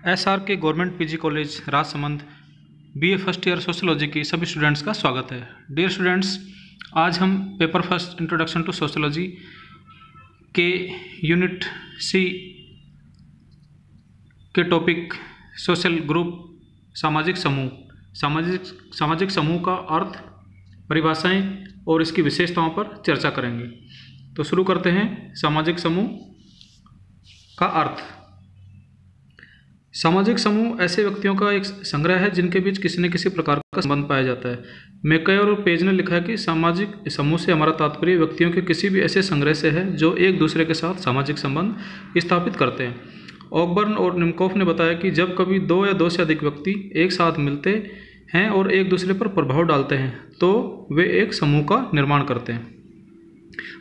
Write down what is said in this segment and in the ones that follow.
SR के government PG college Rajsamand BA first year sociology की सभी स्टूडेंट्स का स्वागत है। डियर स्टूडेंट्स, आज हम paper first introduction to sociology के यूनिट C के टॉपिक सोशल ग्रुप सामाजिक समूह का अर्थ, परिभाषाएं और इसकी विशेषताओं पर चर्चा करेंगे। तो शुरू करते हैं। सामाजिक समूह का अर्थ। सामाजिक समूह ऐसे व्यक्तियों का एक संग्रह है जिनके बीच किसी न किसी प्रकार का संबंध पाया जाता है। मैकय और पेज ने लिखा है कि सामाजिक समूह से हमारा तात्पर्य व्यक्तियों के किसी भी ऐसे संग्रह से है जो एक दूसरे के साथ सामाजिक संबंध स्थापित करते हैं। ऑकबर्न और निमकोफ ने बताया कि जब कभी दो या दो से अधिक व्यक्ति एक साथ मिलते हैं और एक दूसरे पर प्रभाव डालते हैं तो वे एक समूह का निर्माण करते हैं।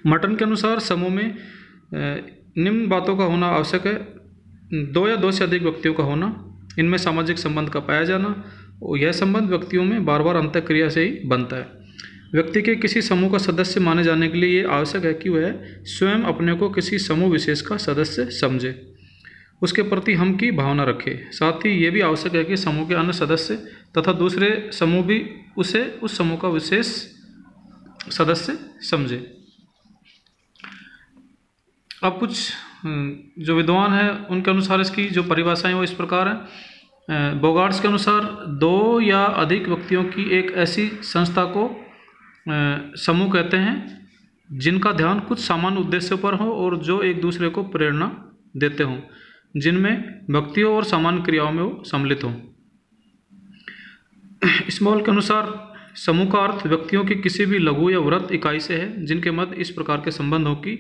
मर्टन के अनुसार समूह में निम्न बातों का होना आवश्यक है: दो या दो से अधिक व्यक्तियों का होना, इनमें सामाजिक संबंध का पाया जाना, और यह संबंध व्यक्तियों में बार बार अंतःक्रिया से ही बनता है। व्यक्ति के किसी समूह का सदस्य माने जाने के लिए ये आवश्यक है कि वह स्वयं अपने को किसी समूह विशेष का सदस्य समझे, उसके प्रति हम की भावना रखे। साथ ही ये भी आवश्यक है कि समूह के अन्य सदस्य तथा दूसरे समूह भी उसे उस समूह का विशेष सदस्य समझे। अब कुछ जो विद्वान हैं उनके अनुसार इसकी जो परिभाषाएं वो इस प्रकार हैं। बोगार्ट्स के अनुसार दो या अधिक व्यक्तियों की एक ऐसी संस्था को समूह कहते हैं जिनका ध्यान कुछ सामान्य उद्देश्यों पर हो और जो एक दूसरे को प्रेरणा देते हों, जिनमें व्यक्तियों और सामान्य क्रियाओं में वो सम्मिलित हों। स्मॉल के अनुसार समूह का अर्थ व्यक्तियों की किसी भी लघु या वृहत इकाई से है जिनके मध्य इस प्रकार के संबंध हो कि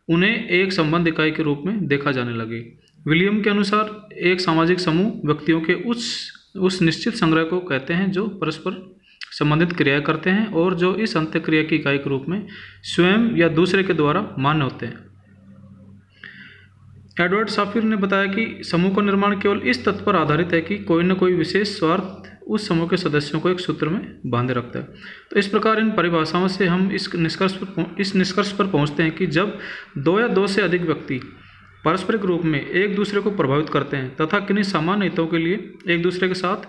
उन्हें एक संबंध इकाई के रूप में देखा जाने लगे। विलियम के अनुसार एक सामाजिक समूह व्यक्तियों के उस निश्चित संग्रह को कहते हैं जो परस्पर संबंधित क्रियाएं करते हैं और जो इस अंतःक्रिया की इकाई के रूप में स्वयं या दूसरे के द्वारा मान्य होते हैं। एडवर्ड साफिर ने बताया कि समूह का निर्माण केवल इस तथ्य पर आधारित है कि कोई न कोई विशेष स्वार्थ उस समूह के सदस्यों को एक सूत्र में बांधे रखता है। तो इस प्रकार इन परिभाषाओं से हम इस निष्कर्ष पर पहुंचते हैं कि जब दो या दो से अधिक व्यक्ति पारस्परिक रूप में एक दूसरे को प्रभावित करते हैं तथा किन्हीं सामान्य हितों के लिए एक दूसरे के साथ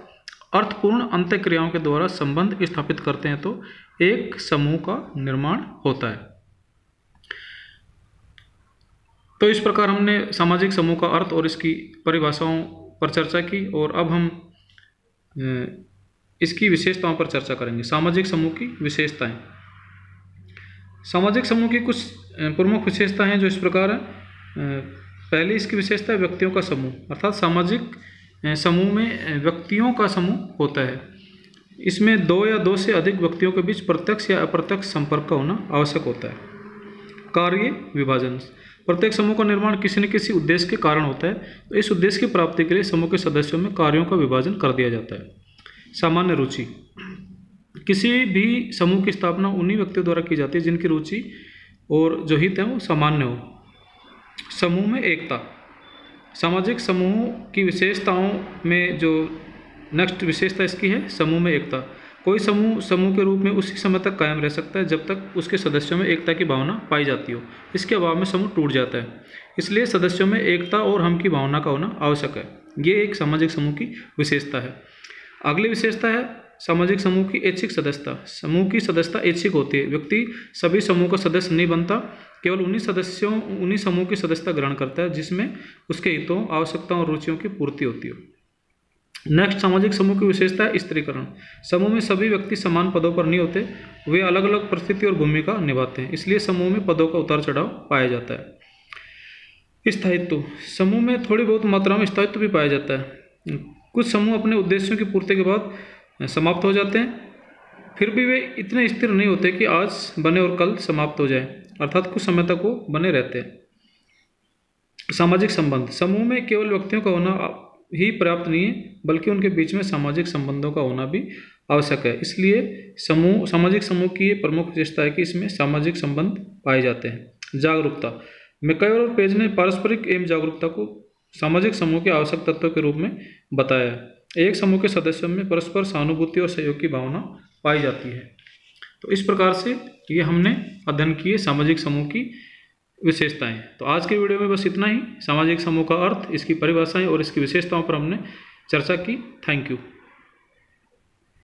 अर्थपूर्ण अंतःक्रियाओं के द्वारा संबंध स्थापित करते हैं तो एक समूह का निर्माण होता है। तो इस प्रकार हमने सामाजिक समूह का अर्थ और इसकी परिभाषाओं पर चर्चा की और अब हम इसकी विशेषताओं पर चर्चा करेंगे। सामाजिक समूह की विशेषताएं। सामाजिक समूह की कुछ प्रमुख विशेषताएं हैं जो इस प्रकार है। पहली इसकी विशेषता है व्यक्तियों का समूह, अर्थात सामाजिक समूह में व्यक्तियों का समूह होता है। इसमें दो या दो से अधिक व्यक्तियों के बीच प्रत्यक्ष या अप्रत्यक्ष संपर्क का होना आवश्यक होता है। कार्य विभाजन। प्रत्येक समूह का निर्माण किसी न किसी उद्देश्य के कारण होता है, तो इस उद्देश्य की प्राप्ति के लिए समूह के सदस्यों में कार्यों का विभाजन कर दिया जाता है। सामान्य रुचि। किसी भी समूह की स्थापना उन्हीं व्यक्तियों द्वारा की जाती है जिनकी रुचि और जो हित है वो सामान्य हो। समूह में एकता। सामाजिक समूह की विशेषताओं में जो नेक्स्ट विशेषता इसकी है समूह में एकता। कोई समूह के रूप में उसी समय तक कायम रह सकता है जब तक उसके सदस्यों में एकता की भावना पाई जाती हो। इसके अभाव में समूह टूट जाता है। इसलिए सदस्यों में एकता और हम की भावना का होना आवश्यक है। ये एक सामाजिक समूह की विशेषता है। अगली विशेषता है सामाजिक समूह की ऐच्छिक सदस्यता। समूह की सदस्यता ऐच्छिक होती है। व्यक्ति सभी समूह का सदस्य नहीं बनता, केवल उन्हीं समूह की सदस्यता ग्रहण करता है जिसमें उसके हितों, आवश्यकताओं और रुचियों की पूर्ति होती हो। नेक्स्ट सामाजिक समूह की विशेषता है स्त्रीकरण। समूह में सभी व्यक्ति समान पदों पर नहीं होते, वे अलग अलग परिस्थिति और भूमिका निभाते हैं, इसलिए समूह में पदों का उतार चढ़ाव पाया जाता है। स्थायित्व। समूह में थोड़ी बहुत मात्रा में स्थायित्व भी पाया जाता है। कुछ समूह अपने उद्देश्यों की पूर्ति के बाद समाप्त हो जाते हैं, फिर भी वे इतने स्थिर नहीं होते कि आज बने और कल समाप्त हो जाए, अर्थात कुछ समय तक वो बने रहते हैं। सामाजिक संबंध। समूह में केवल व्यक्तियों का होना ही पर्याप्त नहीं है, बल्कि उनके बीच में सामाजिक संबंधों का होना भी आवश्यक है। इसलिए सामाजिक समूह की ये प्रमुख विशेषता है कि इसमें सामाजिक संबंध पाए जाते हैं। जागरूकता। मैकय और पेज ने पारस्परिक एवं जागरूकता को सामाजिक समूह के आवश्यक तत्वों के रूप में बताया है। एक समूह के सदस्यों में परस्पर सहानुभूति और सहयोग की भावना पाई जाती है। तो इस प्रकार से ये हमने अध्ययन किए सामाजिक समूह की विशेषताएं। तो आज के वीडियो में बस इतना ही। सामाजिक समूह का अर्थ, इसकी परिभाषाएं और इसकी विशेषताओं पर हमने चर्चा की। Thank you.